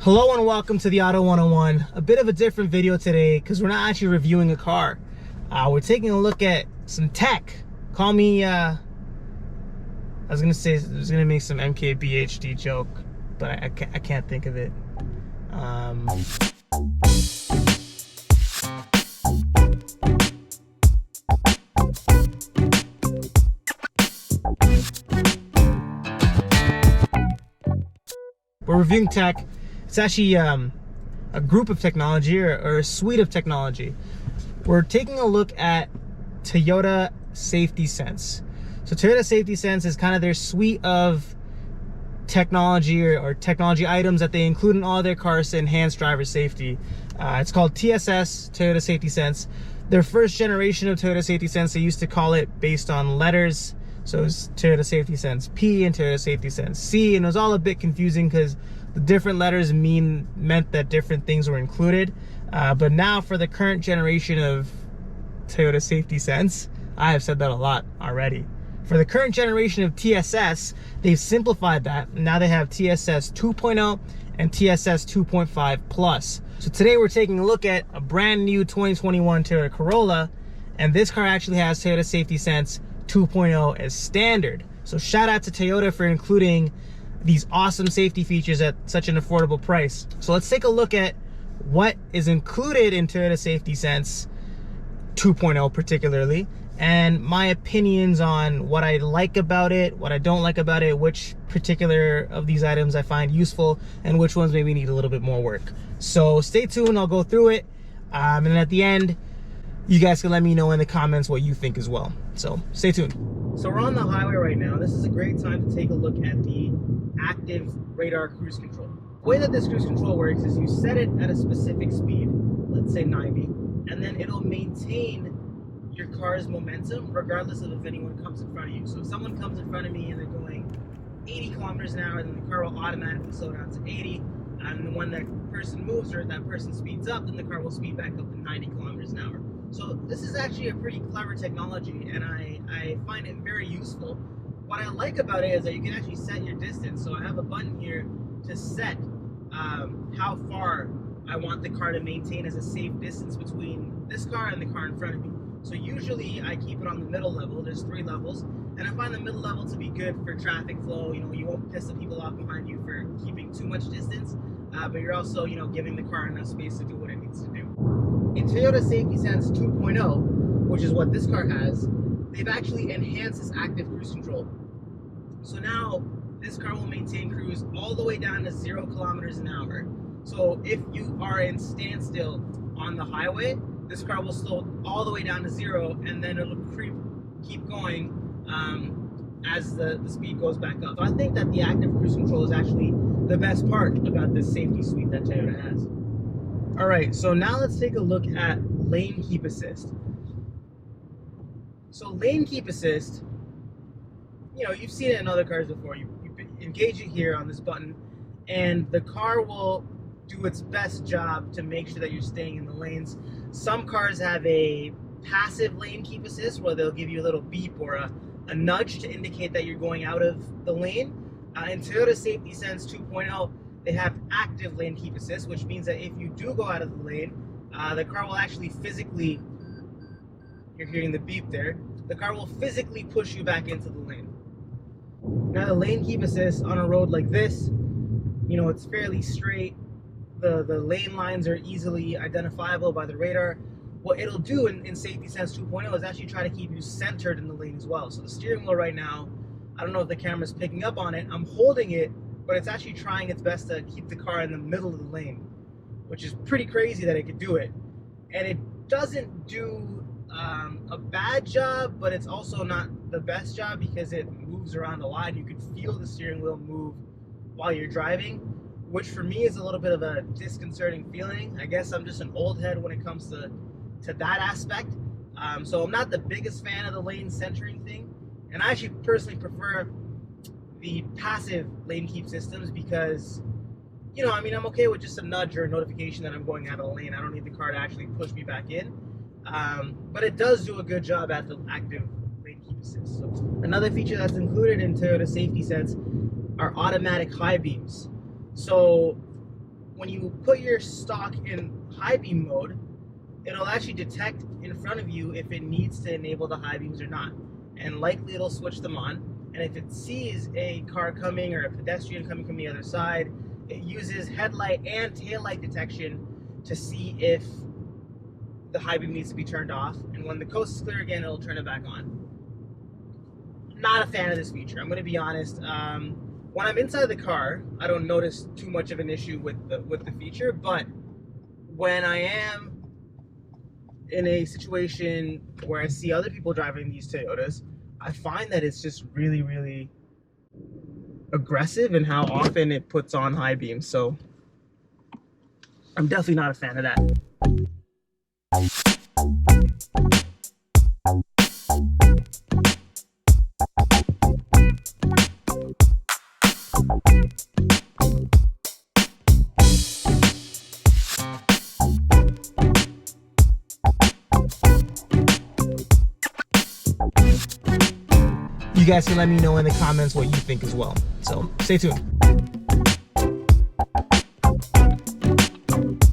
Hello and welcome to the Auto 101. A bit of a different video today because we're not actually reviewing a car. We're taking a look at some tech. Call me, I was gonna make some MKBHD joke, but I can't think of it. We're reviewing tech. It's actually a group of technology or a suite of technology. We're taking a look at Toyota Safety Sense. So Toyota Safety Sense is kind of their suite of technology or technology items that they include in all their cars to enhance driver safety. It's called TSS, Toyota Safety Sense. Their first generation of Toyota Safety Sense, they used to call it based on letters. So it's Toyota Safety Sense P and Toyota Safety Sense C, and it was all a bit confusing because the different letters meant that different things were included. But now for the current generation of Toyota Safety Sense, I have said that a lot already. For the current generation of TSS, they've simplified that. Now they have TSS 2.0 and TSS 2.5 Plus. So today we're taking a look at a brand new 2021 Toyota Corolla, and this car actually has Toyota Safety Sense 2.0 as standard. So shout out to Toyota for including these awesome safety features at such an affordable price. So let's take a look at what is included in Toyota Safety Sense 2.0 particularly, and my opinions on what I like about it, what I don't like about it, which particular of these items I find useful, and which ones maybe need a little bit more work. So stay tuned, I'll go through it, and then at the end, you guys can let me know in the comments what you think as well. So stay tuned. So we're on the highway right now. This is a great time to take a look at the active radar cruise control. The way that this cruise control works is you set it at a specific speed, let's say 90, and then it'll maintain your car's momentum regardless of if anyone comes in front of you. So if someone comes in front of me and they're going 80 kilometers an hour, then the car will automatically slow down to 80. And when that person moves or that person speeds up, then the car will speed back up to 90 kilometers an hour. So this is actually a pretty clever technology, and I find it very useful. What I like about it is that you can actually set your distance. So I have a button here to set how far I want the car to maintain as a safe distance between this car and the car in front of me. So usually I keep it on the middle level. There's 3 levels, and I find the middle level to be good for traffic flow. You know, you won't piss the people off behind you for keeping too much distance, but you're also, you know, giving the car enough space to do what it needs to do. In Toyota Safety Sense 2.0, which is what this car has, they've actually enhanced this active cruise control. So now this car will maintain cruise all the way down to 0 kilometers an hour. So if you are in standstill on the highway, this car will slow all the way down to 0, and then it'll keep going as the speed goes back up. So I think that the active cruise control is actually the best part about this safety suite that Toyota has. All right, so now let's take a look at lane keep assist. So lane keep assist, you know, you've seen it in other cars before. You engage it here on this button, and the car will do its best job to make sure that you're staying in the lanes. Some cars have a passive lane keep assist where they'll give you a little beep or a nudge to indicate that you're going out of the lane. In Toyota Safety Sense 2.0, they have active lane keep assist, which means that if you do go out of the lane, the car will actually physically, you're hearing the beep there, the car will physically push you back into the lane. Now the lane keep assist on a road like this, you know, it's fairly straight. The lane lines are easily identifiable by the radar. What it'll do in Safety Sense 2.0 is actually try to keep you centered in the lane as well. So the steering wheel right now, I don't know if the camera's picking up on it, I'm holding it, but it's actually trying its best to keep the car in the middle of the lane, which is pretty crazy that it could do it. And it doesn't do a bad job, but it's also not the best job because it moves around a lot. You can feel the steering wheel move while you're driving, which for me is a little bit of a disconcerting feeling. I guess I'm just an old head when it comes to that aspect. So I'm not the biggest fan of the lane centering thing. And I actually personally prefer the passive lane keep systems because, you know, I mean, I'm okay with just a nudge or a notification that I'm going out of the lane. I don't need the car to actually push me back in. But it does do a good job at the active lane keep assist. So another feature that's included in Toyota Safety Sense are automatic high beams. So when you put your stock in high beam mode, it'll actually detect in front of you if it needs to enable the high beams or not. And likely it'll switch them on. And if it sees a car coming or a pedestrian coming from the other side, it uses headlight and taillight detection to see if the high beam needs to be turned off. And when the coast is clear again, it'll turn it back on. Not a fan of this feature, I'm going to be honest. When I'm inside the car, I don't notice too much of an issue with the feature, but when I am in a situation where I see other people driving these Toyotas, I find that it's just really, really aggressive in how often it puts on high beams. So I'm definitely not a fan of that. You guys can let me know in the comments what you think as well. So stay tuned.